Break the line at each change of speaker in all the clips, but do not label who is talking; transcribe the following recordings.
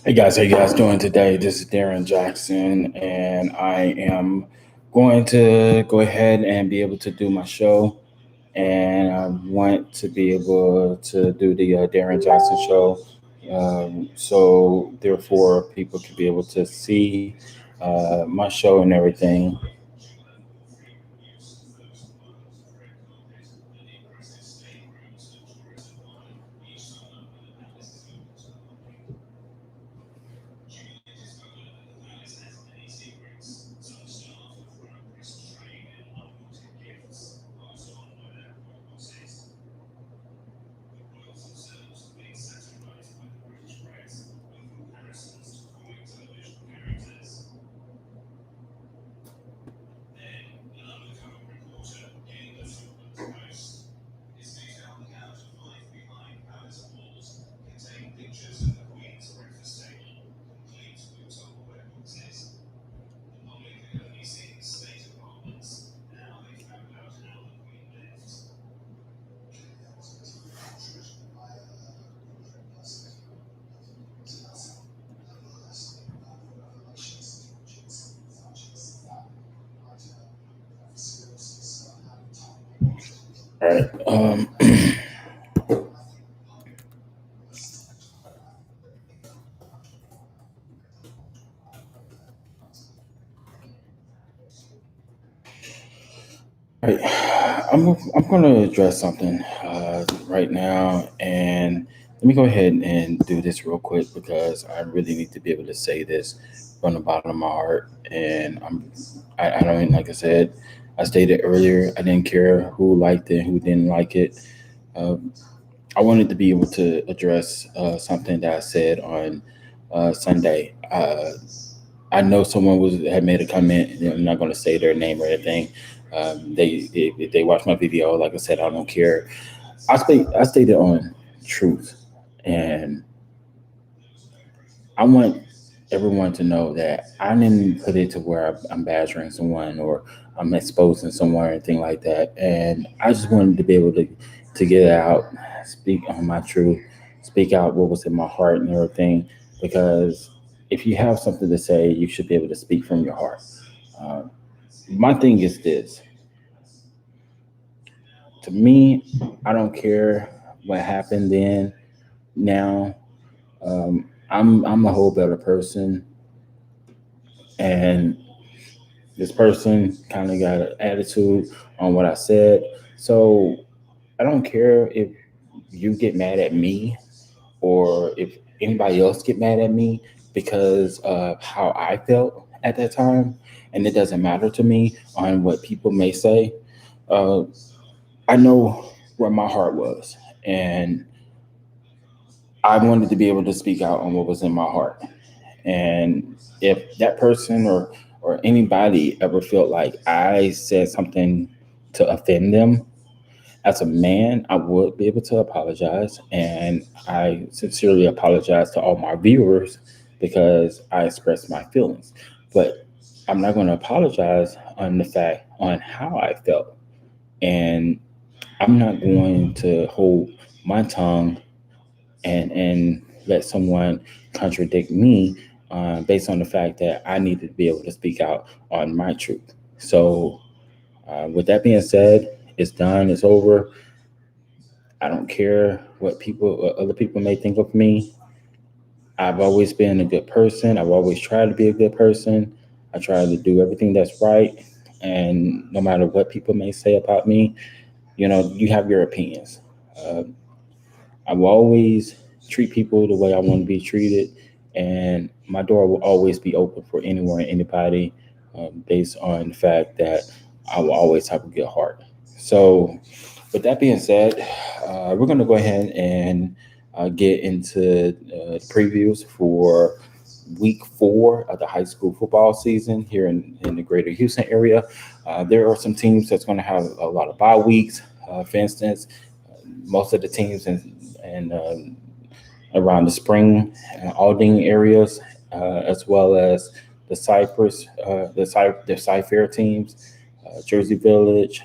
Hey guys, how you guys doing today? This is Darren Jackson, and I am going to go ahead and be able to do my show. And I want to be able to do the Darren Jackson Show, so therefore people can be able to see my show and everything. All right. All right. I'm going to address something right now, and let me go ahead and do this real quick because I really need to be able to say this from the bottom of my heart. And I don't, like I said, I stated earlier, I didn't care who liked it, who didn't like it. Um, I wanted to be able to address something that I said on Sunday. I know someone was had made a comment. I'm not going to say their name or anything. If they watch my video, like I said, I don't care. I stated on truth, and I want everyone to know that I didn't put it to where I'm badgering someone or I'm exposing someone or anything like that. And I just wanted to be able to get it out, speak on my truth, speak out what was in my heart and everything. Because if you have something to say, you should be able to speak from your heart. Uh, my thing is this: to me, I don't care what happened then. Now, I'm a whole better person, and this person kind of got an attitude on what I said. So I don't care if you get mad at me or if anybody else get mad at me because of how I felt at that time. And it doesn't matter to me on what people may say. Uh, I know where my heart was. And I wanted to be able to speak out on what was in my heart. And if that person or anybody ever felt like I said something to offend them, as a man, I would be able to apologize. And I sincerely apologize to all my viewers because I expressed my feelings. But I'm not going to apologize on the fact on how I felt. And I'm not going to hold my tongue and let someone contradict me based on the fact that I need to be able to speak out on my truth. So, with that being said, it's done. It's over. I don't care what other people may think of me. I've always been a good person. I've always tried to be a good person. I try to do everything that's right, and no matter what people may say about me, you have your opinions. Uh, I will always treat people the way I want to be treated, and my door will always be open for anyone and anybody, based on the fact that I will always have a good heart. So, with that being said, we're going to go ahead and get into previews for week 4 of the high school football season here in the greater Houston area. There are some teams that's going to have a lot of bye weeks. For instance, most of the teams in around the Spring and Aldine areas, as well as the Cypher teams, Jersey Village,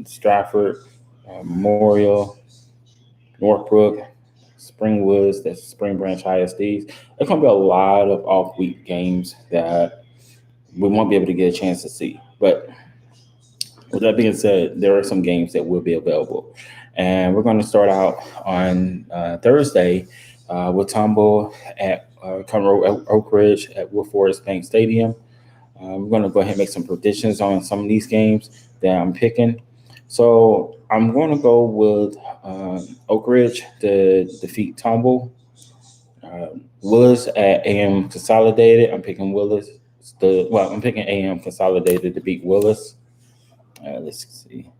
Stratford, Memorial, Northbrook. Springwoods, that's Spring Branch ISDs. There's going to be a lot of off week games that we won't be able to get a chance to see. But with that being said, there are some games that will be available. And we're going to start out on Thursday with Tumble at Conroe Oak Ridge at Wood Forest Bank Stadium. We're going to go ahead and make some predictions on some of these games that I'm picking. So I'm going to go with Oak Ridge to defeat Tumble. Willis at AM Consolidated. I'm picking Willis. I'm picking AM Consolidated to beat Willis. Let's see.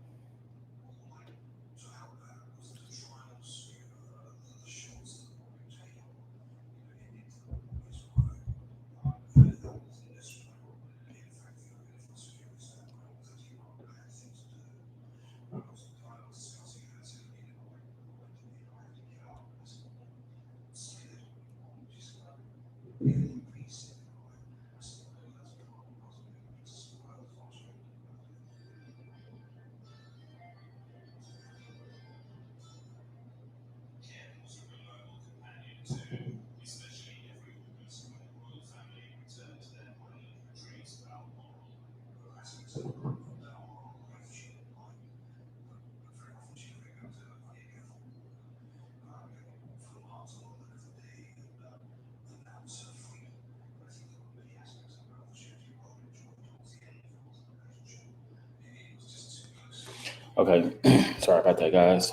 Okay, sorry about that, guys.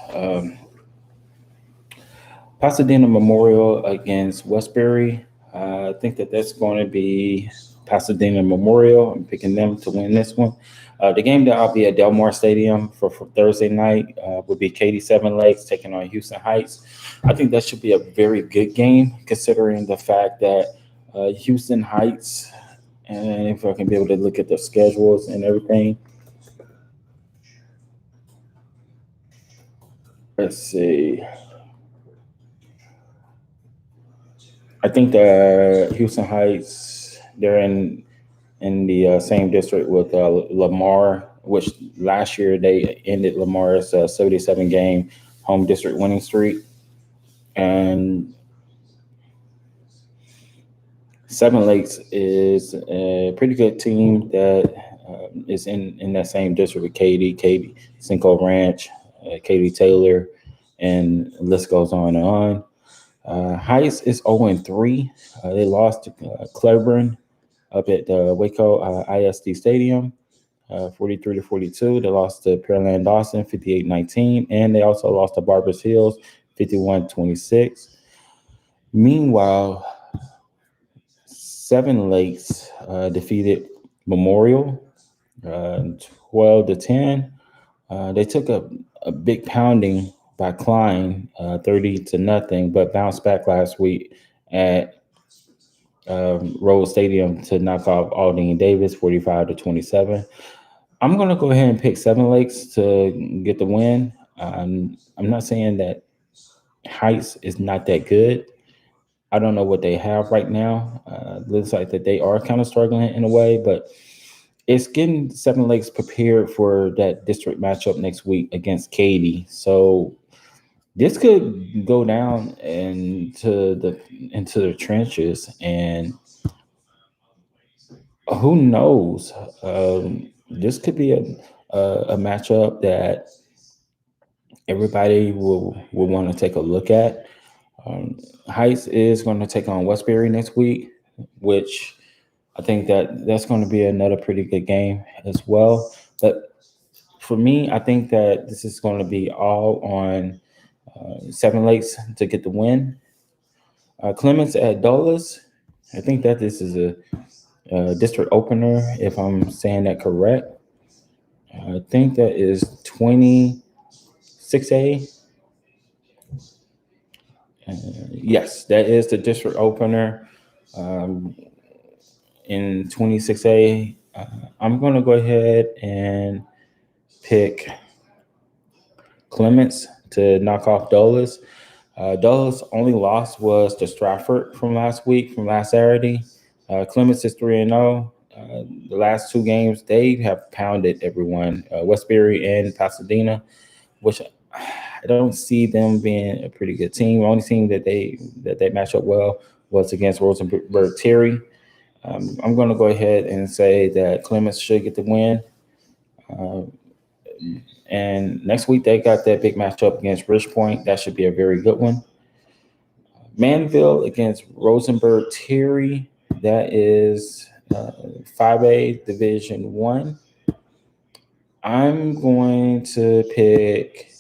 Pasadena Memorial against Westbury. I think that that's going to be Pasadena Memorial. I'm picking them to win this one. The game that I'll be at Delmar Stadium for Thursday night would be Katy Seven Lakes taking on Houston Heights. I think that should be a very good game considering the fact that Houston Heights, and if I can be able to look at the schedules and everything. Let's see. I think the Houston Heights, they're in the same district with Lamar, which last year they ended Lamar's 77 game home district winning streak. And Seven Lakes is a pretty good team that is in that same district with Katy, Cinco Ranch, Katy Taylor, and the list goes on and on. Heights is 0-3. They lost to Cleburne up at the Waco ISD Stadium, 43-42. They lost to Pearland Dawson, 58-19, and they also lost to Barbers Hills, 51-26. Meanwhile, Seven Lakes defeated Memorial, 12-10. They took a big pounding by Klein, 30-0, but bounced back last week at Rose Stadium to knock off Aldine Davis, 45-27. I'm going to go ahead and pick Seven Lakes to get the win. I'm not saying that Heights is not that good. I don't know what they have right now. Looks like that they are kind of struggling in a way, but it's getting Seven Lakes prepared for that district matchup next week against Katy. So this could go down into the trenches, and who knows? This could be a matchup that everybody will want to take a look at. Heights is going to take on Westbury next week, which I think that that's going to be another pretty good game as well. But for me, I think that this is going to be all on Seven Lakes to get the win. Clements at Dulles. I think that this is a district opener, if I'm saying that correct. I think that is 26A. Yes, that is the district opener um, in 26A. I'm going to go ahead and pick Clements to knock off Dulles. Dulles' only loss was to Stratford from last Saturday. Clements is 3-0. The last two games, they have pounded everyone, Westbury and Pasadena, which I don't see them being a pretty good team. The only team that match up well was against Rosenberg Terry. I'm going to go ahead and say that Clemens should get the win. Uh, and next week they got that big matchup against Rich Point. That should be a very good one. Manville against Rosenberg Terry. That is 5A Division One. I'm going to pick.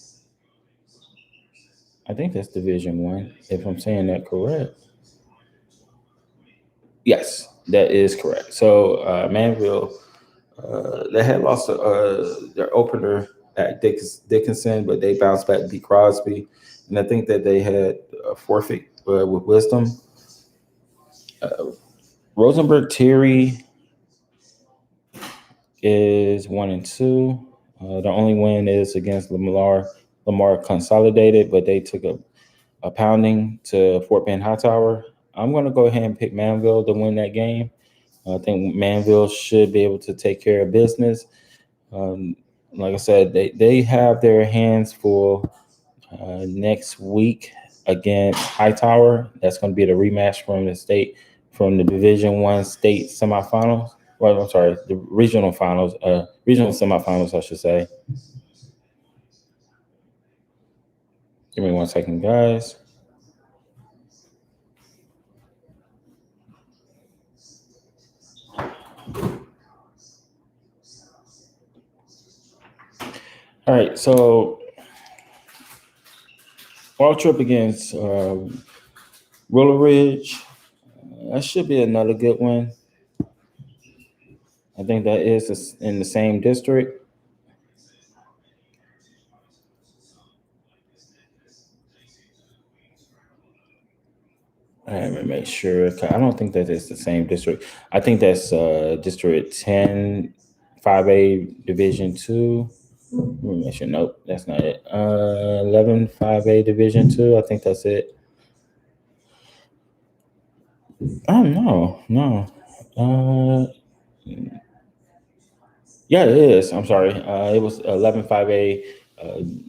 I think that's Division One, if I'm saying that correct. Yes, that is correct. So Manville, they had lost their opener at Dickinson, but they bounced back to beat Crosby, and I think that they had a forfeit with Wisdom. Uh, Rosenberg Terry is 1-2. The only win is against Lamar Consolidated, but they took a pounding to Fort Bend Hightower. I'm going to go ahead and pick Manville to win that game. I think Manville should be able to take care of business. Um, like I said, they have their hands full next week against Hightower. That's going to be the rematch from the Division One state semifinals. Well, I'm sorry, the regional finals, regional semifinals, I should say. Give me 1 second, guys. All right, so Ball Trip against Willow Ridge. That should be another good one. I think that is in the same district. Let me make sure. I don't think that it's the same district. I think that's District 10, 5A Division 2. Let me make sure. Nope, that's not it. 11, 5A Division 2. I think that's it. Oh, no. Uh, yeah, it is. I'm sorry. It was 11, 5A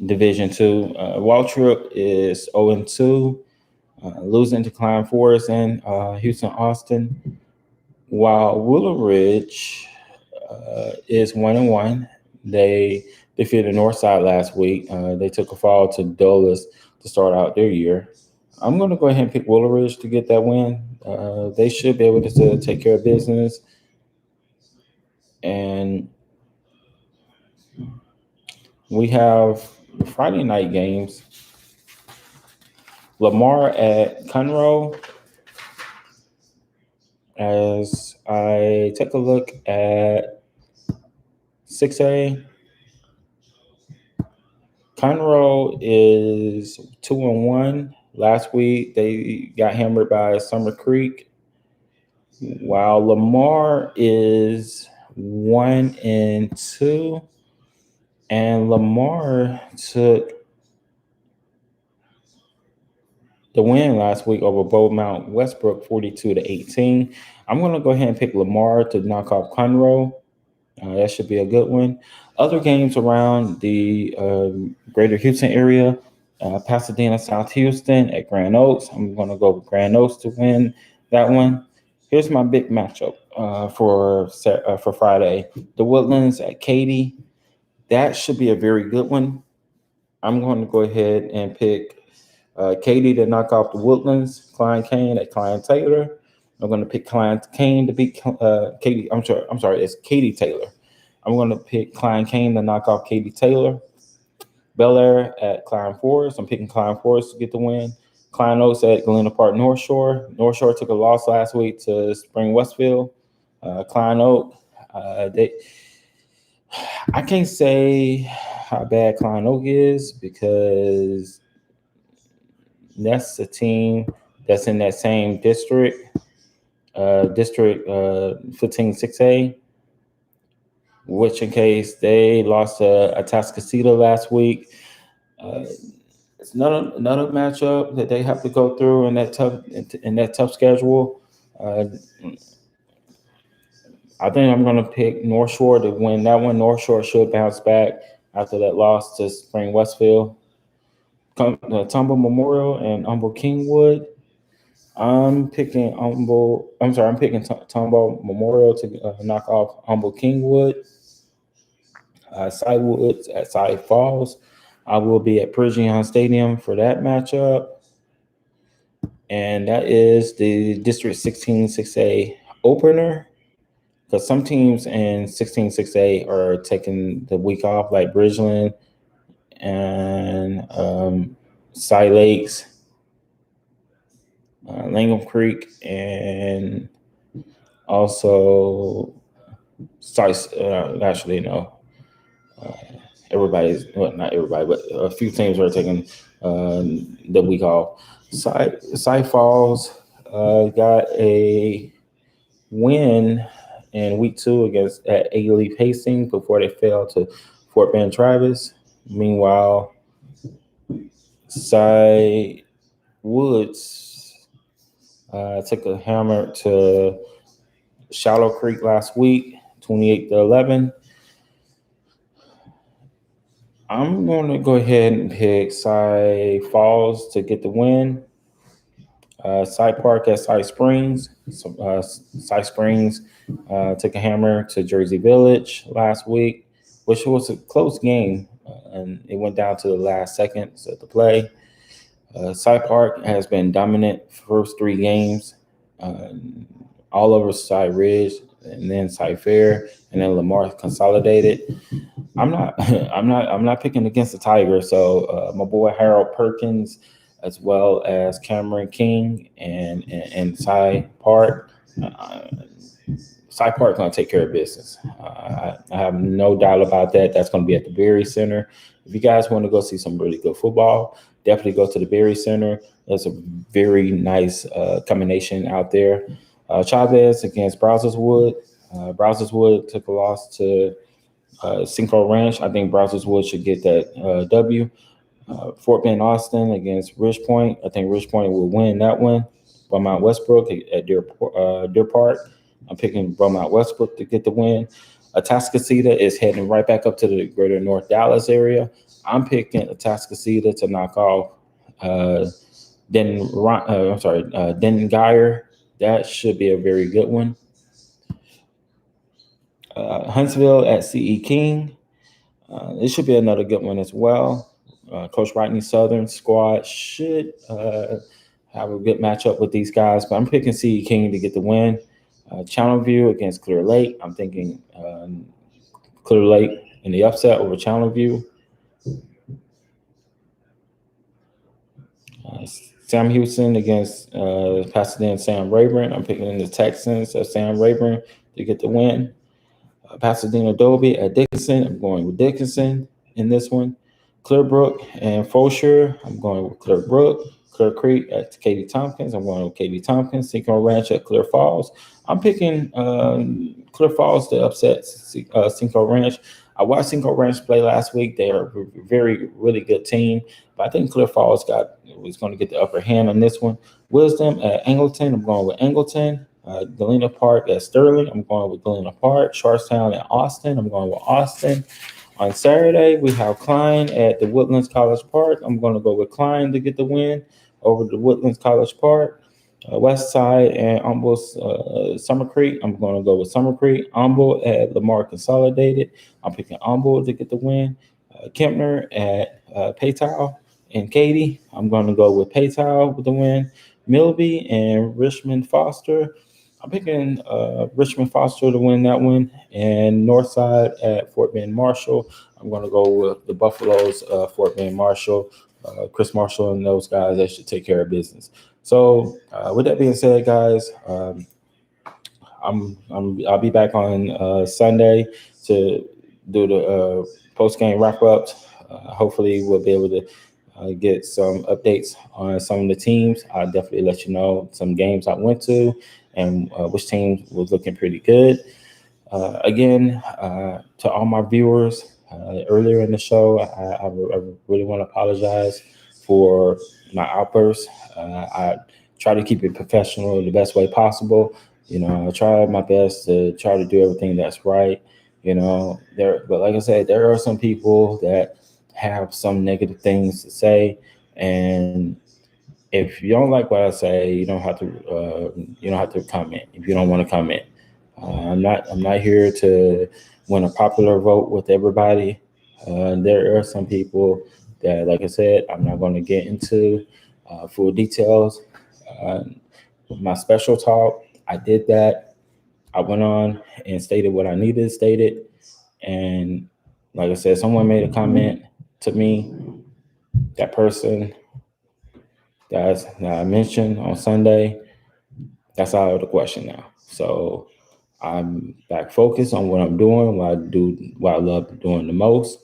Division 2. Waltrip is 0-2. Losing to Klein Forest and Houston Austin, while Willow Ridge is 1-1. They defeated Northside last week. They took a fall to Dulles to start out their year. I'm going to go ahead and pick Willow Ridge to get that win. They should be able to take care of business. And we have Friday night games. Lamar at Conroe. As I take a look at 6A, Conroe is 2-1. Last week they got hammered by Summer Creek, while Lamar is 1-2, and Lamar took the win last week over Beaumont Westbrook 42-18. I'm going to go ahead and pick Lamar to knock off Conroe. That should be a good one. Other games around the greater Houston area, Pasadena, South Houston at Grand Oaks. I'm going to go with Grand Oaks to win that one. Here's my big matchup for Friday. The Woodlands at Katy. That should be a very good one. I'm going to go ahead and pick Katy to knock off the Woodlands. Klein Kane at Klein Taylor. I'm going to pick Klein Kane to beat Katy. I'm sorry. It's Katy Taylor. I'm going to pick Klein Kane to knock off Katy Taylor. Bel Air at Klein Forest. I'm picking Klein Forest to get the win. Klein Oaks at Galena Park North Shore. North Shore took a loss last week to Spring Westfield. Klein Oak. I can't say how bad Klein Oak is because that's a team that's in that same district. District 15-6A, which in case they lost to Atascocita last week. It's another matchup that they have to go through in that tough schedule. I think I'm going to pick North Shore to win that one. North Shore should bounce back after that loss to Spring Westfield. Tumble Memorial and Humble Kingwood. I'm picking Humble. I'm sorry. I'm picking Tumble Memorial to knock off Humble Kingwood. Cy Woods at Cy Falls. I will be at Persian Stadium for that matchup, and that is the District 16 6A opener. Because some teams in 16 6A are taking the week off, like Bridgeland and Cy Lakes, Langham Creek, and also Cy. Actually, no. Uh, Everybody's, well, not everybody, but a few teams are taking the week off. Cy Falls got a win in week 2 against at A-Leaf Hastings before they fell to Fort Bend Travis. Meanwhile, Cy Woods took a hammer to Shallow Creek last week, 28-11. I'm going to go ahead and pick Cy Falls to get the win. Cy Park at Cy Springs. Cy Springs took a hammer to Jersey Village last week, which was a close game, and it went down to the last seconds of the play. Cy Park has been dominant first 3 games, all over Cy Ridge, and then Cy Fair, and then Lamar consolidated. I'm not picking against the Tigers. So my boy Harold Perkins, as well as Cameron King and Cy Park. Cy Park going to take care of business. I have no doubt about that. That's going to be at the Berry Center. If you guys want to go see some really good football, definitely go to the Berry Center. There's a very nice combination out there. Chavez against Browserswood. Browserswood took a loss to Cinco Ranch. I think Browserswood should get that W. Fort Bend Austin against Ridge Point. I think Ridge Point will win that one. Beaumont Westbrook at Deer Park. I'm picking Beaumont Westbrook to get the win. Atascocita is heading right back up to the greater North Dallas area. I'm picking Atascocita to knock off Denton Geyer. That should be a very good one. Huntsville at C.E. King. It should be another good one as well. Coach Rodney Southern squad should have a good matchup with these guys, but I'm picking C.E. King to get the win. Channelview against Clear Lake. I'm thinking Clear Lake in the upset over Channelview. Sam Houston against Pasadena Sam Rayburn. I'm picking the Texans of Sam Rayburn to get the win. Pasadena Dobie at Dickinson. I'm going with Dickinson in this one. Clearbrook and Fosher. I'm going with Clearbrook. Clear Creek at Katie Tompkins. I'm going with Katie Tompkins. Cinco Ranch at Clear Falls. I'm picking Clear Falls to upset Cinco Ranch. I watched Cinco Ranch play last week. They are a really good team. But I think Clear Falls was going to get the upper hand on this one. Wisdom at Angleton. I'm going with Angleton. Galena Park at Sterling. I'm going with Galena Park. Sharpstown at Austin. I'm going with Austin. On Saturday, we have Klein at the Woodlands College Park. I'm going to go with Klein to get the win over the Woodlands College Park. West Side and Humble Summer Creek. I'm going to go with Summer Creek. Humble at Lamar Consolidated. I'm picking Humble to get the win. Kempner at Paytow and Katy. I'm going to go with Paytow with the win. Milby and Richmond Foster. I'm picking Richmond Foster to win that one. And Northside at Fort Bend Marshall. I'm going to go with the Buffaloes, Fort Bend Marshall. Chris Marshall and those guys, they should take care of business. So with that being said, guys, I'll be back on Sunday to do the post game wrap ups. Hopefully, we'll be able to get some updates on some of the teams. I'll definitely let you know some games I went to and which team was looking pretty good. Again, to all my viewers, earlier in the show, I really want to apologize for my outbursts. I try to keep it professional the best way possible. I try my best to try to do everything that's right. But like I said, there are some people that have some negative things to say, And if you don't like what I say, you don't have to comment if you don't want to comment. I'm not here to win a popular vote with everybody. There are some people that, like I said, I'm not going to get into full details. Uh, my special talk, I did that. I went on and stated what I needed to state it, and like I said, someone made a comment to me. That person that I mentioned on Sunday, that's out of the question now. So I'm back focused on what I'm doing, what I love doing the most,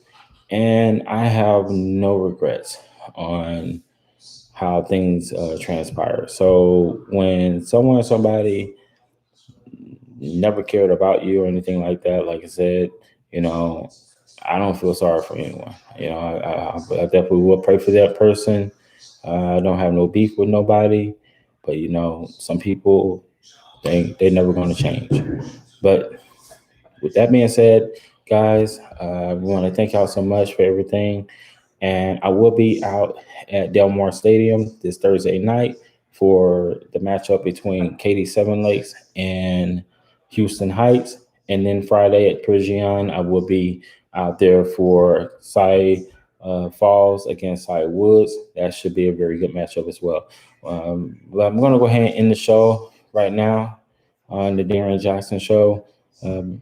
and I have no regrets on how things transpire. So when somebody never cared about you or anything like that, like I said, you know, I don't feel sorry for anyone. I definitely will pray for that person. I don't have no beef with nobody, but some people they never going to change. But with that being said, guys, we want to thank y'all so much for everything. And I will be out at Delmar Stadium this Thursday night for the matchup between Katy Seven Lakes and Houston Heights. And then Friday at Persian, I will be out there for Cy Falls against Cy Woods. That should be a very good matchup as well. But I'm going to go ahead and end the show right now on the Darren Jackson Show. Um,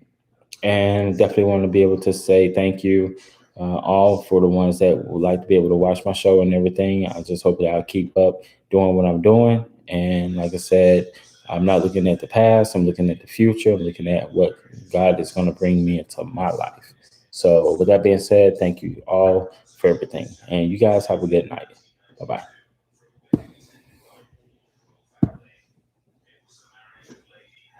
and definitely want to be able to say thank you all for the ones that would like to be able to watch my show and everything. I just hope that I'll keep up doing what I'm doing. And like I said, I'm not looking at the past. I'm looking at the future. I'm looking at what God is going to bring me into my life. So with that being said, thank you all for everything. And you guys have a good night. Bye bye.